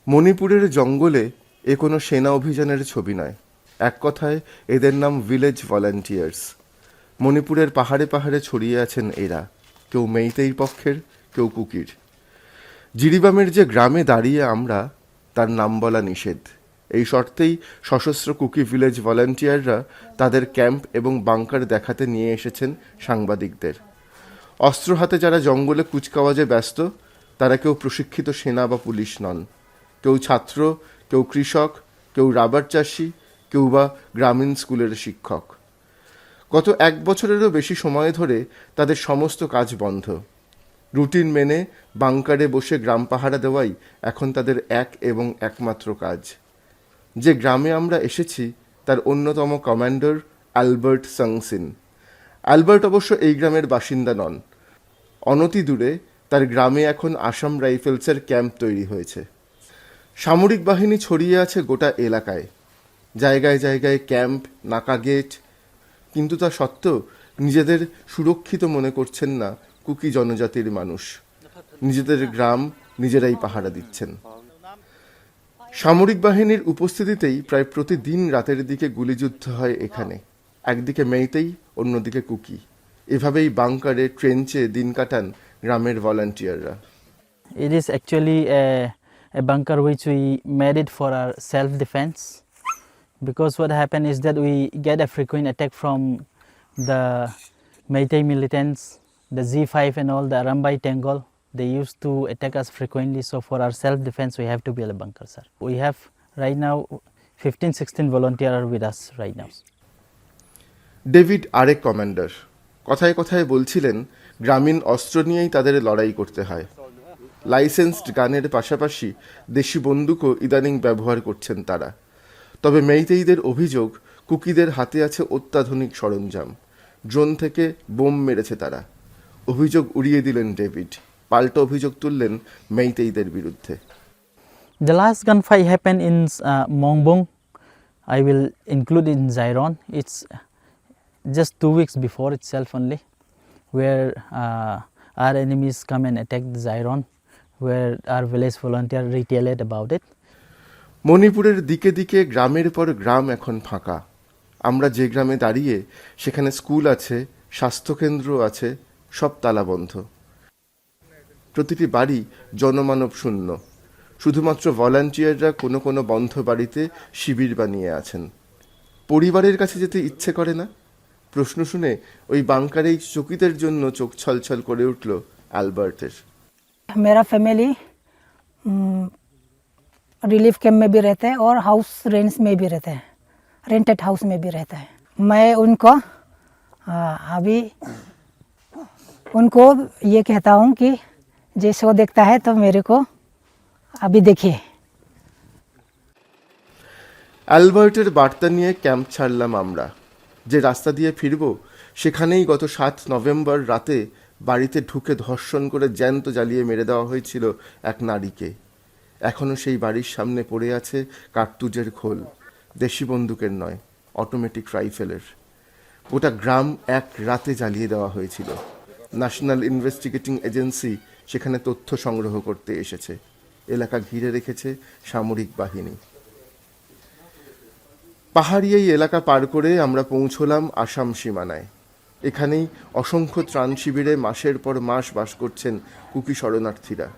মণিপুরের জঙ্গলে এ কোনো সেনা অভিযানের ছবি নয়, এক কথায় এদের নাম ভিলেজ ভলান্টিয়ার্স। মণিপুরের পাহাড়ে পাহাড়ে ছড়িয়ে আছেন এরা, কেউ মেইতেই পক্ষের, কেউ কুকির। জিরিবামের যে গ্রামে দাঁড়িয়ে আমরা, তার নাম বলা নিষেধ। এই শর্তেই সশস্ত্র কুকি ভিলেজ ভলান্টিয়াররা তাদের ক্যাম্প এবং বাংকার দেখাতে নিয়ে এসেছেন সাংবাদিকদের। অস্ত্র হাতে যারা জঙ্গলে কুচকাওয়াজে ব্যস্ত, তারা কেউ প্রশিক্ষিত সেনা বা পুলিশ নন, কেউ ছাত্র, কেউ কৃষক, কেউ রাবার চাষি, কেউ বা গ্রামীণ স্কুলের শিক্ষক। গত 1 বছরেরও বেশি সময় ধরে তাদের সমস্ত কাজ বন্ধ। রুটিন মেনে বাংকারে বসে গ্রাম পাহারা দেওয়াই এখন তাদের এক এবং একমাত্র কাজ। যে গ্রামে আমরা এসেছি তার অন্যতম কমান্ডার অ্যালবার্ট সাংসিন। অ্যালবার্ট অবশ্য এই গ্রামের বাসিন্দা নন। অনতি দূরে তার গ্রামে এখন আসাম রাইফেলসের ক্যাম্প তৈরি হয়েছে। সামরিক বাহিনী ছড়িয়ে আছে গোটা এলাকায়, জায়গায় জায়গায় ক্যাম্প, নাকা গেট। কিন্তু তা সত্ত্বেও নিজেদের সুরক্ষিত মনে করছেন না কুকি জনজাতির মানুষ। নিজেদের গ্রাম নিজেরাই পাহারা দিচ্ছেন। সামরিক বাহিনীর উপস্থিতিতেই প্রায় প্রতিদিন রাতের দিকে গুলিযুদ্ধ হয় এখানে। একদিকে মেইতেই, অন্যদিকে কুকি। এভাবেই বাংকারে, ট্রেঞ্চে দিন কাটান গ্রামের ভলান্টিয়াররা। It is actually a bunker which we made it for our self-defense, because what happened is that we get a frequent attack from the Meitei militants, the Z5 and all, the Arambai Tengol. They used to attack us frequently, so for our self-defense we have to build a bunker, sir. We have right now 15-16 volunteers are with us right now. David আরেক commander কথায় কথায় বলছিলেন গ্রামীণ অস্ত্র নিয়েই তাদের লড়াই করতে হয়। লাইসেন্সড গানের পাশাপাশি দেশি বন্দুকও ইদানিং ব্যবহার করছেন তারা। তবে মেইতেইদের অভিযোগ, কুকিদের হাতে আছে অত্যাধুনিক সরঞ্জাম। ড্রোন থেকে বোম মেরেছে তারা। অভিযোগ উড়িয়ে দিলেন ডেভিড, পাল্টা অভিযোগ তুললেন মেইতেইদের বিরুদ্ধে। The last gunfight happened in Mongbong. I will include in Zairon. It's just 2 weeks before itself only, where our enemies come and attack the Zairon, where our village volunteer retaliate about it. মণিপুরের দিকে দিকে গ্রামের পর গ্রাম এখন ফাঁকা। আমরা যে গ্রামে দাঁড়িয়ে, সেখানে স্কুল আছে, স্বাস্থ্যকেন্দ্র আছে, সব তালাবন্ধ। প্রতিটি বাড়ি জনমানব শূন্য। শুধুমাত্র ভলান্টিয়াররা কোনো কোনো বন্ধ বাড়িতে শিবির বানিয়ে আছেন। পরিবারের কাছে যেতে ইচ্ছে করে না? প্রশ্ন শুনে ওই বাংকারেই চকিতের জন্য চোখ ছলছল করে উঠল অ্যালবার্টের। मेरा फैमिली रिलीफ कैंप में भी रहता है और हाउस रेंट्स में भी रहता है, रेंटेड हाउस में भी रहता है। मैं उनको अभी उनको ये कहता हूँ कि जे शो देखता है तो मेरे को अभी देखिए। অ্যালবার্টের বার্তা নিয়ে ক্যাম্প ছাড়লাম আমরা। যে রাস্তা দিয়ে ফিরব, সেখানেই গত 7 নভেম্বর রাতে বাড়িতে ঢুকে ধর্ষণ করে জ্যান্ত জ্বালিয়ে মেরে দেওয়া হয়েছিল এক নারীকে। এখনও সেই বাড়ির সামনে পড়ে আছে কার্তুজের খোল, দেশি বন্দুকের নয়, অটোমেটিক রাইফেলের। গোটা গ্রাম এক রাতে জ্বালিয়ে দেওয়া হয়েছিল। ন্যাশনাল ইনভেস্টিগেটিং এজেন্সি সেখানে তথ্য সংগ্রহ করতে এসেছে। এলাকা ঘিরে রেখেছে সামরিক বাহিনী। পাহাড়ি এই এলাকা পার করে আমরা পৌঁছলাম আসাম সীমানায়। এখানেই অসংখ্য ত্রাণ শিবিরে মাসের পর মাস বাস করছেন কুকি শরণার্থীরা।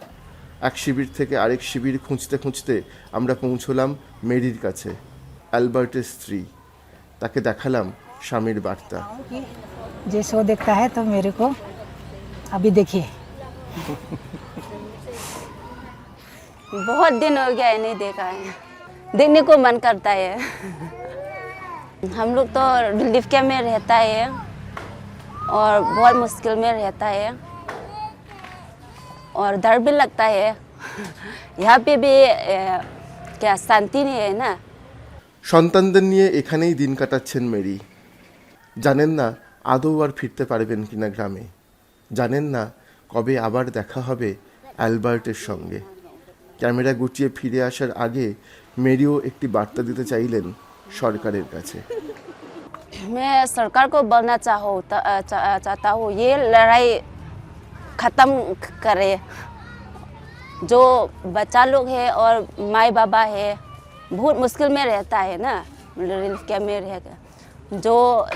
এক শিবির থেকে আরেক শিবির খুঁজতে খুঁজতে আমরা পৌঁছলাম মেরির কাছে, অ্যালবার্টের স্ত্রী। তাকে দেখালাম স্বামীর বার্তা। जे शो देखता है तो मेरे को अभी देखिए। बहुत दिन हो गया है नहीं देखा है, देखने को मन करता है। हम लोग तो रिलीफ कैंप में रहता है और बहुत मुश्किल में रहता है और डर भी लगता है। यहाँ पे भी क्या शांति नहीं है ना। সন্তানদের নিয়ে এখানেই দিন কাটাচ্ছেন মেরি। জানেন না আদৌ আর ফিরতে পারবেন কিনা গ্রামে। জানেন না কবে আবার দেখা হবে অ্যালবার্টের সঙ্গে। ক্যামেরা গুটিয়ে ফিরে আসার আগে মেরিও একটি বার্তা দিতে চাইলেন সরকারের কাছে। मैं सरकार को बोलना चाहता हूँ ये लड़ाई ख़त्म करे जो बच्चा लोग है और माई बाबा है बहुत मुश्किल में रहता है ना रिलीफ कैंप में रहेगा। जो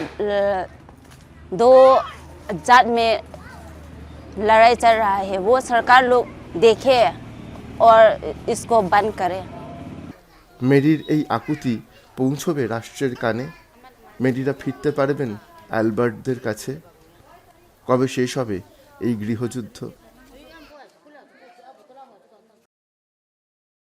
दो जात में लड़ाई चल रहा है वो सरकार लोग देखे और इसको बंद करे। মেরির এই আকুতি পৌঁছবে রাষ্ট্রের কানে? মেরিরা ফিরতে পারবেন অ্যালবার্টদের কাছে? কবে শেষ হবে এই গৃহযুদ্ধ?